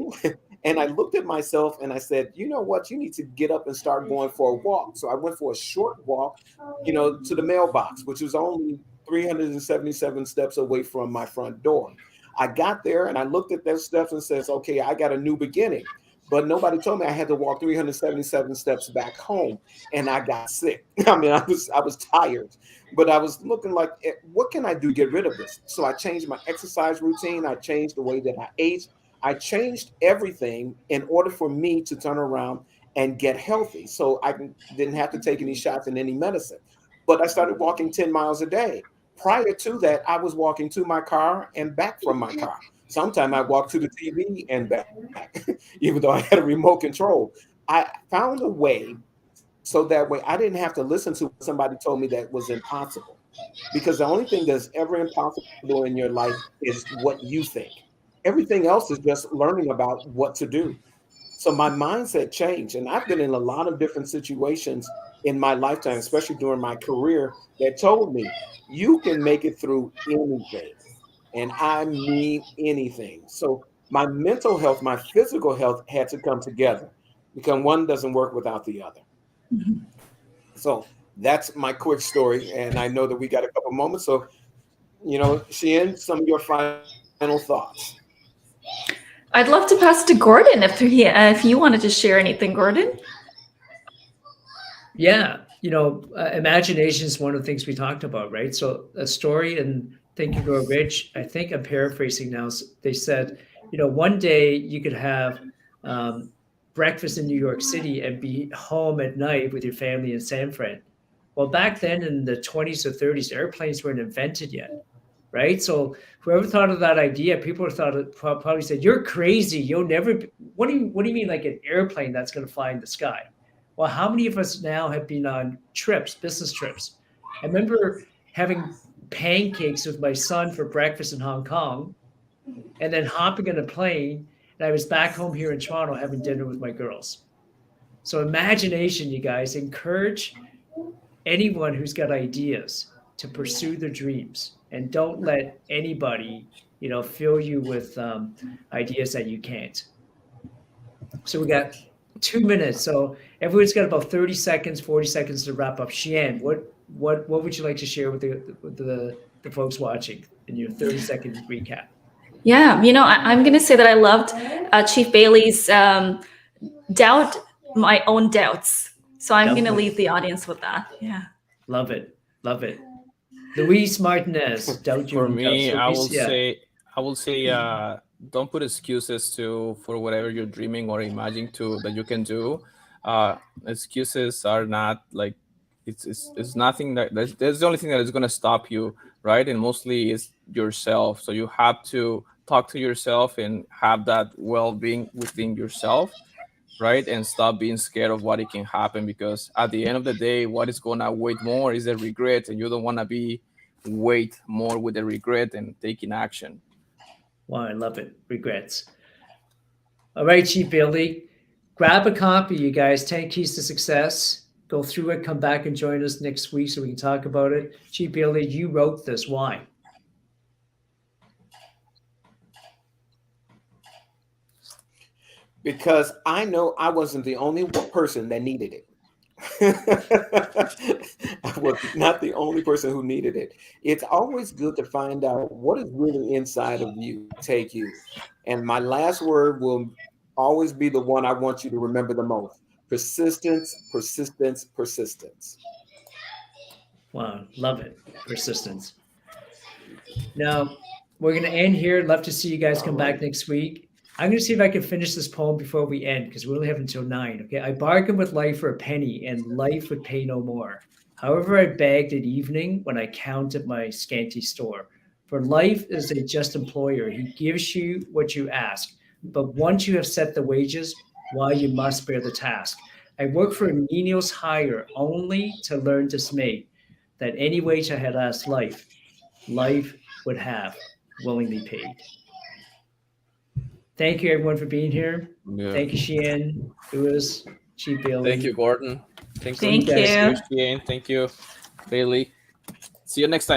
and I looked at myself and I said, you know what, you need to get up and start going for a walk. So I went for a short walk, to the mailbox, which was only 377 steps away from my front door. I got there and I looked at those steps and says, okay, I got a new beginning. But nobody told me I had to walk 377 steps back home, and I got sick. I mean, I was tired, but I was looking like, what can I do to get rid of this? So I changed my exercise routine. I changed the way that I ate. I changed everything in order for me to turn around and get healthy. So I didn't have to take any shots and any medicine. But I started walking 10 miles a day. Prior to that, I was walking to my car and back from my car. Sometimes I walked to the TV and back, even though I had a remote control. I found a way so that way I didn't have to listen to what somebody told me that was impossible. Because the only thing that's ever impossible in your life is what you think. Everything else is just learning about what to do. So my mindset changed, and I've been in a lot of different situations in my lifetime, especially during my career, that told me you can make it through anything. And I mean anything. So my mental health, my physical health had to come together because one doesn't work without the other. Mhm. So that's my quick story. And I know that we got a couple moments. So, Sheehan, some of your final thoughts. I'd love to pass to Gordon if you wanted to share anything, Gordon. Yeah, imagination is one of the things we talked about, right? So a story in Think and Grow Rich, I think I'm paraphrasing now. They said, one day you could have breakfast in New York City and be home at night with your family in San Fran. Well, back then in the 20s or 30s, airplanes weren't invented yet, right? So whoever thought of that idea, people probably said, "You're crazy. You'll never. What do you mean, like an airplane that's going to fly in the sky?" Well, how many of us now have been on trips, business trips? I remember having pancakes with my son for breakfast in Hong Kong, and then hopping on a plane, and I was back home here in Toronto having dinner with my girls. So imagination, you guys, encourage anyone who's got ideas to pursue their dreams, and don't let anybody, fill you with ideas that you can't. So we got 2 minutes. So everyone's got about 30 seconds, 40 seconds to wrap up. Sheehan, what would you like to share with the folks watching in your 30-second recap? Yeah, I'm going to say that I loved Chief Bailey's doubt my own doubts. So I'm going to leave the audience with that. Yeah. Love it. Love it. Luis Martinez, doubt your For me, doubts. I will say, don't put excuses for whatever you're dreaming or imagining that you can do. Excuses are not like it's nothing that's the only thing that is going to stop you, right? And mostly it's yourself. So you have to talk to yourself and have that well-being within yourself, right? And stop being scared of what it can happen, because at the end of the day, what is going to weigh more is the regret, and you don't want to be weight more with the regret and taking action. Wow, I love it. Regrets. All right, Chief Bailey, grab a copy, you guys. 10 Keys to Success. Go through it. Come back and join us next week so we can talk about it. Chief Bailey, you wrote this. Why? Because I know I wasn't the only person that needed it. I was not the only person who needed it. It's always good to find out what is really inside of you, take you. And my last word will always be the one I want you to remember the most. Persistence, persistence, persistence. Wow, love it. Persistence. Now, we're going to end here. Love to see you guys come back next week. I'm going to see if I can finish this poem before we end, because we only have until 9. Okay. I bargained with life for a penny, and life would pay no more. However, I begged at evening when I counted my scanty store. For life is a just employer. He gives you what you ask. But once you have set the wages, why, you must bear the task. I work for a menial's hire only to learn dismay that any wage I had asked life would have willingly paid. Thank you, everyone, for being here. Yeah. Thank you, Sheehan, Louis, Chief Bailey. Thank you, Gordon. Thank Thank you, you. Shane. Thank you, Bailey. See you next time.